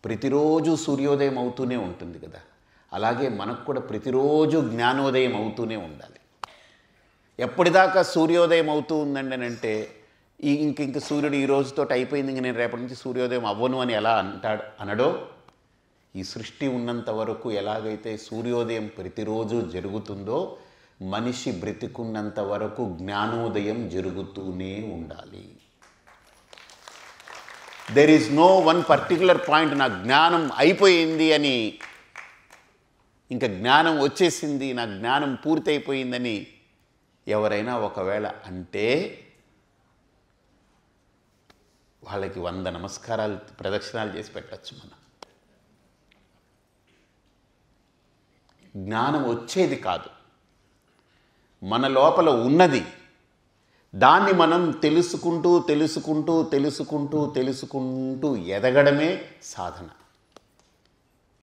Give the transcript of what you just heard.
ప్రతిరోజు సూర్యోదయం అవుతూనే ఉంటుంది కదా, అలాగే మనకు కూడా ప్రతిరోజు జ్ఞానోదయం అవుతూనే ఉండాలి. ఎప్పటిదాకా సూర్యోదయం అవుతూ ఉందండి అని అంటే ఇంక సూర్యుడు ఈ రోజుతో అయిపోయింది, ఇంక నేను రేపటి నుంచి సూర్యోదయం అవ్వను అని ఎలా అనడో, ఈ సృష్టి ఉన్నంత వరకు ఎలాగైతే సూర్యోదయం ప్రతిరోజు జరుగుతుందో మనిషి బ్రతికున్నంత వరకు జ్ఞానోదయం జరుగుతూనే ఉండాలి. There is no one particular point, నా జ్ఞానం అయిపోయింది అని, ఇంకా జ్ఞానం వచ్చేసింది, నా జ్ఞానం పూర్తయిపోయిందని ఎవరైనా ఒకవేళ అంటే వాళ్ళకి 100 నమస్కారాలు ప్రదక్షిణాలు చేసి పెట్టచ్చు. మనం జ్ఞానం వచ్చేది కాదు, మన లోపల ఉన్నది. దాన్ని మనం తెలుసుకుంటూ తెలుసుకుంటూ తెలుసుకుంటూ తెలుసుకుంటూ ఎదగడమే సాధన.